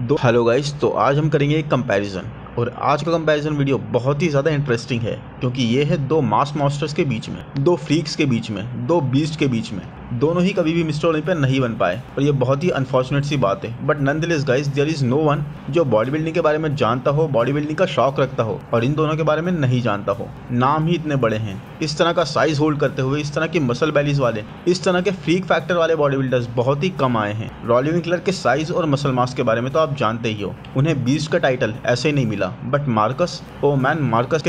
Hello guys, तो आज हम करेंगे एक कंपैरिजन। और आज का कंपैरिजन वीडियो बहुत ही ज़्यादा इंटरेस्टिंग है क्योंकि ये है दो मास मॉन्स्टर्स के बीच में, दो फ्रीक्स के बीच में, दो बीस्ट के बीच में। दोनों ही कभी भी मिस्टर ओलंपिया नहीं बन पाए और ये बहुत ही अनफॉर्चुनेट सी बात है। But nonetheless guys, there is no one जो बॉडी बिल्डिंग के बारे में जानता हो, बॉडी बिल्डिंग का शौक रखता हो और इन दोनों के बारे में नहीं जानता हो। नाम ही इतने बड़े हैं, इस तरह का साइज होल्ड करते हुए, इस तरह की मसल बैलीज वाले, इस तरह के फ्रीक फैक्टर वाले बॉडी बिल्डर्स बहुत ही कम आए हैं। रॉली विंकलर के साइज और मसल मास के बारे में तो आप जानते ही हो, उन्हें बीस्ट का टाइटल ऐसे ही नहीं मिला। But Marcus, oh man, Marcus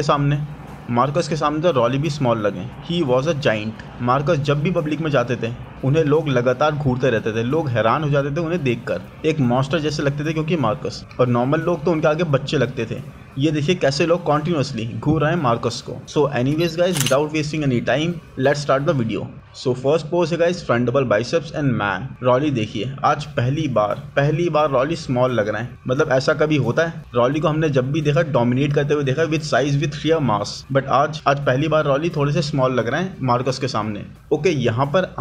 के सामने तो रॉली भी स्मॉल लगे। He was a giant. Marcus जब भी पब्लिक में जाते थे उन्हें लोग लगातार घूरते रहते थे, लोग हैरान हो जाते थे उन्हें देखकर। एक मॉन्स्टर जैसे लगते थे क्योंकि मार्कस, और नॉर्मल लोग तो उनके आगे बच्चे लगते थे। ये देखिए कैसे लोग कॉन्टिन्यूसली घूर रहे हैं मार्कस को। So anyways guys, without wasting any time, let's start the video. So first pose है guys front double biceps and man. रॉली देखिए, आज पहली बार रॉली स्मॉल लग रहा है। मतलब ऐसा कभी होता है? रॉली को हमने जब भी देखा डोमिनेट करते हुए देखा, with size, with share mass. But आज पहली बार रॉली थोड़े से स्मॉल लग रहे हैं मार्कस के सामने। ओके, यहाँ पर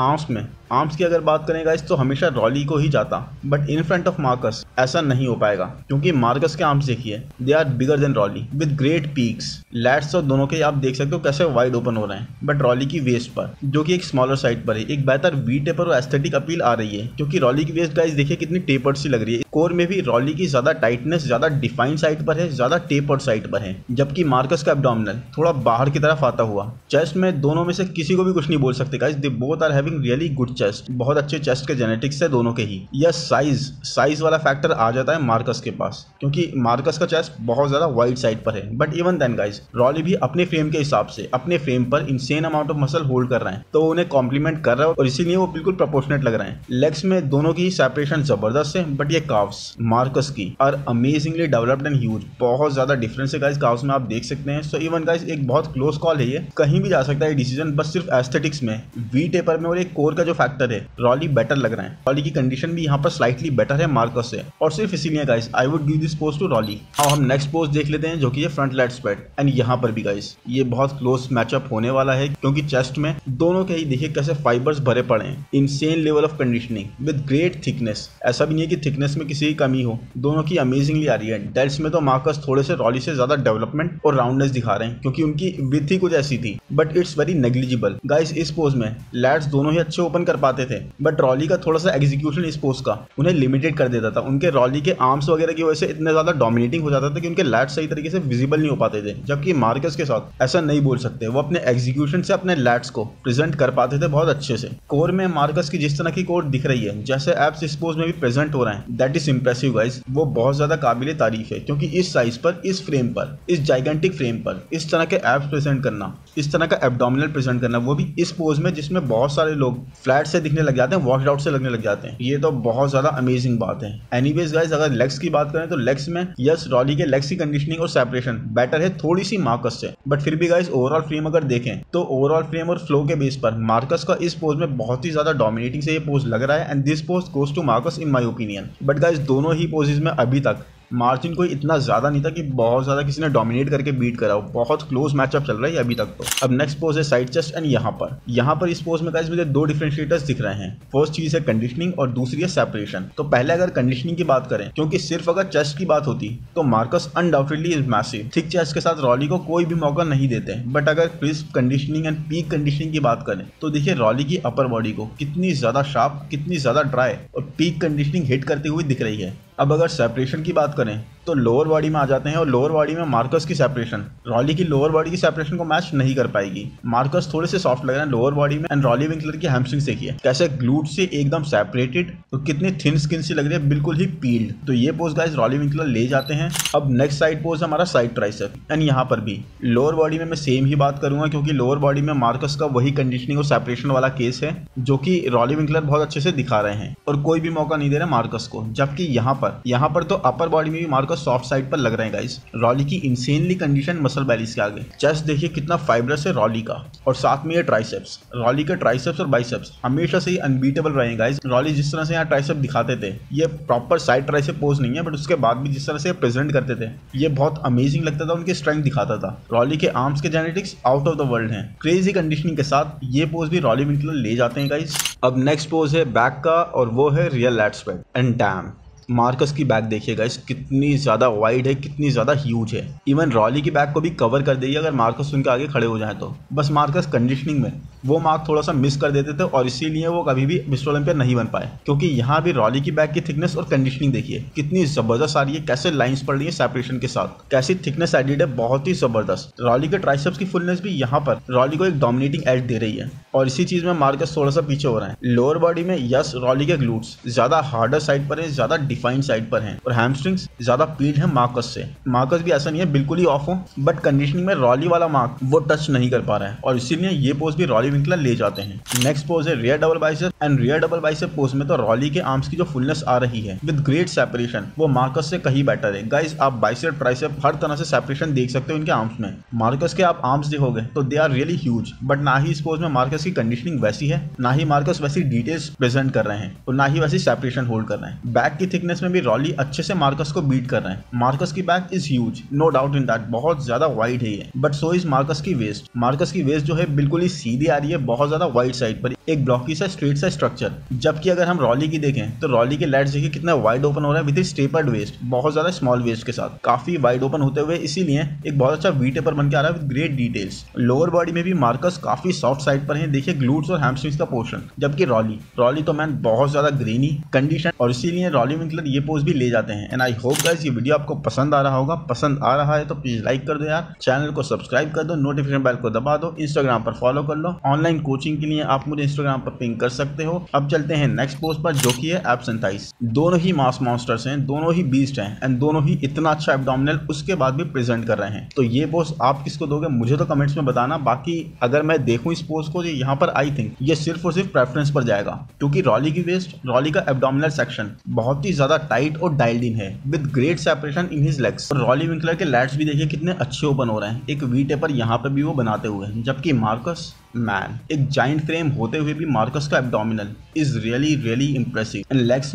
आर्म्स की अगर बात करें गाइस तो हमेशा रॉली को ही जाता, but in front of Marcus ऐसा नहीं हो पाएगा क्योंकि मार्कस के आर्म्स देखिए, they are bigger than Roelly with great peaks. Lats और दोनों के आप देख सकते हो कैसे वाइड ओपन हो रहे हैं। बट रॉली की वेस्ट पर, जो कि एक स्मॉलर साइड पर है, एक बेहतर वी टेपर और एस्थेटिक अपील आ रही है क्योंकि रॉली की वेस्ट गाइस देखिए कितनी टेपर्ड सी लग रही है। कोर में भी रॉली की ज्यादा टाइटनेस, ज्यादा डिफाइंड साइड पर है, ज्यादा टेपर्ड साइड पर है, जबकि मार्कस का एब्डोमिनल थोड़ा बाहर की तरफ आता हुआ। चेस्ट में दोनों में से किसी को भी कुछ नहीं बोल सकते guys, they both are having really good chest. बहुत अच्छे चेस्ट के जेनेटिक्स है दोनों के ही। यह साइज वाला फैक्टर आ जाता है मार्कस के पास क्योंकि मार्कस का चेस्ट बहुत ज्यादा वाइड साइड पर है। But even then guys, Roelly भी अपने फ्रेम के हिसाब से, अपने फ्रेम पर insane amount of muscle hold कर रहे हैं, तो उन्हें कॉम्प्लीमेंट कर रहा है और इसीलिए वो बिल्कुल प्रोपोर्शनेट लग रहे हैं। लेग्स में दोनों की सेपरेशन जबरदस्त है, बट ये काफ्स मार्कस की are amazingly developed and huge. बहुत ज्यादा डिफरेंस है गाइस काफ्स में, आप देख सकते हैं। सो इवन गाइस, एक बहुत क्लोज कॉल है, ये कहीं भी जा सकता है डिसीजन। बस सिर्फ एस्थेटिक्स में, वी टेपर में और एक कोर का जो फैक्टर है, रॉली बेटर लग रहा है। रॉली की कंडीशन भी यहाँ पर स्लाइटली बेटर है मार्कस से, और सिर्फ इसीलिए guys I would give this pose to Roelly. अब हम नेक्स्ट पोज देख लेते हैं जो कि है फ्रंट लेट स्प्रेड। एंड यहाँ पर भी गाइस ये बहुत क्लोज मैचअप होने वाला है क्योंकि चेस्ट में दोनों के ही देखिए कैसे फाइबर्स भरे पड़े हैं। Insane level of conditioning with great thickness. ऐसा भी नहीं है कि थिकनेस में किसी की कमी हो, दोनों की अमेजिंगली आ रही है। डेल्स में तो मार्कस थोड़े से रॉली से ज्यादा डेवलपमेंट और राउंडनेस दिखा रहे हैं क्योंकि उनकी विथ ही कुछ ऐसी थी, but it's very negligible. Guys इस पोज में लैट्स दोनों ही अच्छे ओपन कर पाते थे, बट रॉली का थोड़ा सा एग्जीक्यूशन इस पोज का उन्हें लिमिटेड कर देता था। उनके रॉली के आर्म्स वगैरह की वजह से इतने ज्यादा डोमिनेटिंग हो जाता था कि उनके लैट्स सही तरीके से विजिबल नहीं हो पाते थे। जबकि मार्कस के साथ ऐसा नहीं बोल सकते, वो अपने एग्जीक्यूशन से अपने लैट्स को प्रेजेंट कर पाते थे बहुत अच्छे से। कोर में मार्कस की जिस तरह की कोर दिख रही है, जैसे एप्स इस पोज में भी प्रेजेंट हो रहे हैं, दैट इज इंप्रेसिव गाइस। वो बहुत ज्यादा काबिले तारीफ है क्योंकि इस साइज पर, इस फ्रेम पर, इस जाइगेंटिक फ्रेम पर इस तरह के एप्स प्रेजेंट करना, इस तरह का एब्डोमिनल प्रेजेंट करना, वो भी इस पोज में जिसमें बहुत सारे लोग फ्लैट से दिखने लग जाते हैं, वॉश्ड आउट से लगने लग जाते हैं। ये तो बहुत ज्यादा अमेजिंग बात है। एनीवेज गाइस, अगर लेग्स की बात करें तो लेग्स में यस, रॉली के लेग्स की कंडीशनिंग और सेपरेशन बेटर है थोड़ी सी मार्कस से, बट फिर भी गाइस ओवरऑल फ्रेम अगर देखें तो ओवरऑल फ्रेम और फ्लो के बेस पर मार्कस का इस पोज में बहुत ही ज्यादा डोमिनेटिंग से ये पोज लग रहा है। And this pose goes to Marcus in my opinion. But guys दोनों ही पोजेस में अभी तक मार्जिन कोई इतना ज्यादा नहीं था कि बहुत ज्यादा किसी ने डोमिनेट करके बीट करा हो। बहुत क्लोज मैचअप चल रहा है अभी तक तो। अब नेक्स्ट पोज है साइड चेस्ट। एंड यहाँ पर इस पोज में गाइस मुझे दो डिफरेंशिएटर्स दिख रहे हैं। फर्स्ट चीज है कंडीशनिंग और दूसरी है सेपरेशन। तो पहले अगर कंडीशनिंग की बात करें, क्योंकि सिर्फ अगर चेस्ट की बात होती तो Marcus undoubtedly is massive. Thick chest के साथ रॉली को कोई भी मौका नहीं देते। बट अगर crisp conditioning and peak conditioning की बात करें तो देखिए रॉली की अपर बॉडी को कितनी ज्यादा शार्प, कितनी ज्यादा ड्राई और पीक कंडीशनिंग हिट करती हुई दिख रही है। अब अगर सेपरेशन की बात करें तो लोअर बॉडी में आ जाते हैं, और लोअर बॉडी में मार्कस की सेपरेशन रॉली की लोअर बॉडी की सेपरेशन को मैच नहीं कर पाएगी। मार्कस थोड़े से सॉफ्ट लग रहे हैं लोअर बॉडी में। एंड रॉली विंकलर की हैमस्ट्रिंग्स देखिए कैसे ग्लूट से एकदम सेपरेटेड, तो कितनी थिन स्किन सी लग रही है, बिल्कुल ही पील्ड। तो ये पोज गाइस रॉली विंकलर ले जाते हैं। अब नेक्स्ट साइड पोज हमारा साइड ट्राइसेप। एंड यहाँ पर भी लोअर बॉडी में मैं सेम ही बात करूंगा क्योंकि लोअर बॉडी में मार्कस का वही कंडीशनिंग और सेपरेशन वाला केस है जो कि रॉली विंकलर बहुत अच्छे से दिखा रहे हैं और कोई भी मौका नहीं दे रहे मार्कस को। जबकि यहाँ पर तो अपर बॉडी में भी मार्कस सॉफ्ट साइड पर लग रहे हैं गाइस। रॉली की इंसेनली कंडीशन मसल बैलीज के आगे। चेस्ट देखिए कितना फाइब्रस है रॉली का, और साथ में ये ट्राइसेप्स। रॉली के ट्राइसेप्स और बाइसेप्स हमेशा से ही अनबीटेबल रहे गाइस। रॉली जिस तरह से यहाँ ट्राइसेप दिखाते थे, ये प्रॉपर साइड ट्राइसेप पोज नहीं है, बट उसके बाद भी जिस तरह से प्रेजेंट करते थे ये बहुत अमेजिंग लगता था, उनकी स्ट्रेंथ दिखाता था। रॉली के आर्म्स के genetics out of the world हैं। क्रेजी कंडीशनिंग के साथ ये पोज भी रॉली विंकलर ले जाते हैं गाइस। अब नेक्स्ट पोज है बैक का, और वो है real lat spread. And damn, Marcus की बैक देखिए गाइस, कितनी ज्यादा वाइड है, कितनी ज्यादा ह्यूज है। इवन रॉली की बैक को भी कवर कर देगी अगर मार्कस उनके आगे खड़े हो जाए तो। बस मार्कस कंडीशनिंग में वो मार्क थोड़ा सा मिस कर देते थे और इसीलिए वो कभी भी मिस्टर ओलंपिया नहीं बन पाए। क्योंकि यहाँ भी रॉली की बैक की थिकनेस और कंडीशनिंग देखिए कितनी जबरदस्त आ रही है, कैसे लाइंस पड़ रही है सेपरेशन के साथ, कैसी थिकनेस एडिड है, बहुत ही जबरदस्त। रॉली के ट्राइसेप्स की फुलनेस भी यहाँ पर रॉली को एक डोमिनेटिंग एज दे रही है और इसी चीज में मार्कस थोड़ा सा पीछे हो रहा है। लोअर बॉडी में यस रॉली के ग्लूट्स ज्यादा हार्डर साइड पर है, ज्यादा डिफाइंड साइड पर है और हैमस्ट्रिंग्स ज्यादा पीड है मार्कस से। मार्कस भी ऐसा नहीं है बिल्कुल ही ऑफ हो, बट कंडीशनिंग में रॉली वाला मार्क वो टच नहीं कर पा रहा है और इसीलिए ये पोज भी रॉली विंकलर ले जाते हैं। नेक्स्ट पोज है rear double bicep and rear double bicep pose में तो रॉली के आर्म्स की जो फुलनेस आ रही है विद ग्रेट सेपरेशन वो मार्कस से कहीं बेटर है। गाइस आप बाइसेप ट्राइसेप हर तरह से सेपरेशन देख सकते हो इनके आर्म्स में। मार्कस के आप आर्म्स देखोगे तो they are really huge, but ना ही इस पोज में मार्कस की कंडीशनिंग वैसी है, ना ही मार्कस वैसी डिटेल्स प्रेजेंट कर रहे हैं और ना ही वैसी सेपरेशन होल्ड कर रहे हैं। बैक की थिकनेस में भी रॉली अच्छे से मार्कस को बीट कर रहे हैं। मार्कस की back is huge, no doubt in that, बहुत ज्यादा वाइड है ये, बट सो इज मार्कस की वेस्ट। मार्कस की वेस्ट जो है बिल्कुल ही सीधी आ रही है, बहुत ज्यादा वाइड साइड पर, एक ब्लॉकी सा स्ट्रेट सा स्ट्रक्चर। जबकि अगर हम रॉली की देखें तो रॉली के लैट्स देखिए कितना वाइड ओपन हो रहा है विद स्टेपर्ड वेस्ट, बहुत ज्यादा स्मॉल वेस्ट के साथ काफी वाइड ओपन होते हुए, इसीलिए एक बहुत अच्छा वी टेपर बन के आ रहा है with great details. Lower body में भी मार्कस काफी सॉफ्ट साइड पर है, देखिए ग्लूट्स और हैमस्ट्रिंग्स का पोर्शन। जबकि रॉली तो मैन बहुत ज्यादा ग्रेनी कंडीशन और इसीलिए रॉली विंकलर ये पोज भी ले जाते हैं। एंड आई होप गाइस ये वीडियो आपको पसंद आ रहा होगा। पसंद आ रहा है तो प्लीज लाइक कर दो यार, चैनल को सब्सक्राइब कर दो, नोटिफिकेशन बेल को दबा दो, इंस्टाग्राम पर फॉलो कर लो। ऑनलाइन कोचिंग के लिए आप मुझे इंस्टाग्राम पर पिंग कर सकते हो। अब चलते हैं नेक्स्ट पोज पर जो कि है एब्स एंड थाइस। दोनों ही मास मॉन्स्टर्स हैं, दोनों ही बीस्ट हैं एंड दोनों ही इतना अच्छा एब्डोमिनल उसके बाद भी प्रेजेंट कर रहे हैं। तो ये पोज आप किसको दोगे मुझे तो कमेंट्स में बताना। बाकी अगर मैं देखूं इस पोज को, यहाँ पर आई थिंक ये सिर्फ और सिर्फ प्रेफरेंस पर जाएगा, क्योंकि रॉली की वेस्ट, रॉली का एब्डोमिनल सेक्शन बहुत ही ज्यादा टाइट और डाइल्ड इन है with great separation in his legs. Really Winkler के लैट्स भी देखिए कितने अच्छे ओपन हो रहे हैं, एक वी टेपर यहाँ पे भी वो बनाते हुए। जबकि मार्कस मैन एक जाइंट फ्रेम होते हुए भी मार्कस का abdominal is really impressive. And legs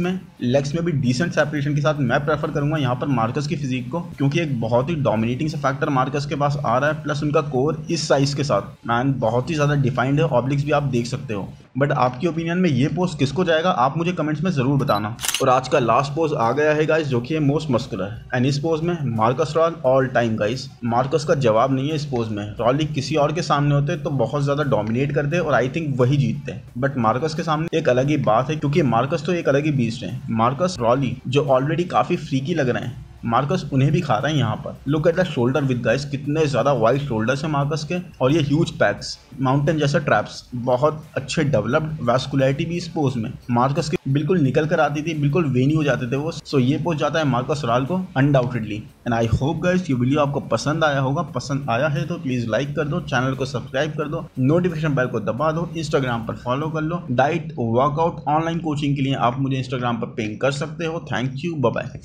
में भी डिसेंट सेपरेशन के साथ मैं प्रेफर करूंगा यहाँ पर मार्कस की फिजिक को, क्योंकि एक बहुत ही डोमिनेटिंग से फैक्टर मार्कस के पास आ रहा है, प्लस उनका कोर इस साइज के साथ मैन बहुत ही ज्यादा डिफाइंड है, ऑब्लिक्स भी आप देख सकते हो। बट आपकी ओपिनियन में ये पोज किसको जाएगा आप मुझे कमेंट्स में जरूर बताना। और आज का लास्ट पोज आ गया है गाइस, जो कि है मोस्ट मस्कुलर एंड इस पोज में Marcus rule all time guys, Marcus का जवाब नहीं है इस पोज में। रॉली किसी और के सामने होते तो बहुत ज्यादा डोमिनेट करते और आई थिंक वही जीतते, बट मार्कस के सामने एक अलग ही बात है, क्योंकि मार्कस तो एक अलग ही बीस्ट है। मार्कस रॉली जो ऑलरेडी काफी फ्रीकी लग रहे हैं, मार्कस उन्हें भी खा रहा है यहाँ पर। Look at the shoulder with guys, कितने ज्यादा वाइड शोल्डर्स है मार्कस के और ये ह्यूज पैक्स, माउंटेन जैसा ट्रैप्स, बहुत अच्छे डेवलप्ड वैस्कुलैरिटी भी इस पोज में। मार्कस के बिल्कुल निकल कर आती थी, बिल्कुल वेनी हो जाते थे वो। सो ये पोज जाता है मार्कस रॉल को undoubtedly. And I hope guys ये वीडियो आपको पसंद आया होगा। पसंद आया है तो प्लीज लाइक कर दो, चैनल को सब्सक्राइब कर दो, नोटिफिकेशन बेल को दबा दो, इंस्टाग्राम पर फॉलो कर लो। डाइट वर्कआउट ऑनलाइन कोचिंग के लिए आप मुझे इंस्टाग्राम पर पिंग कर सकते हो। Thank you, bye bye.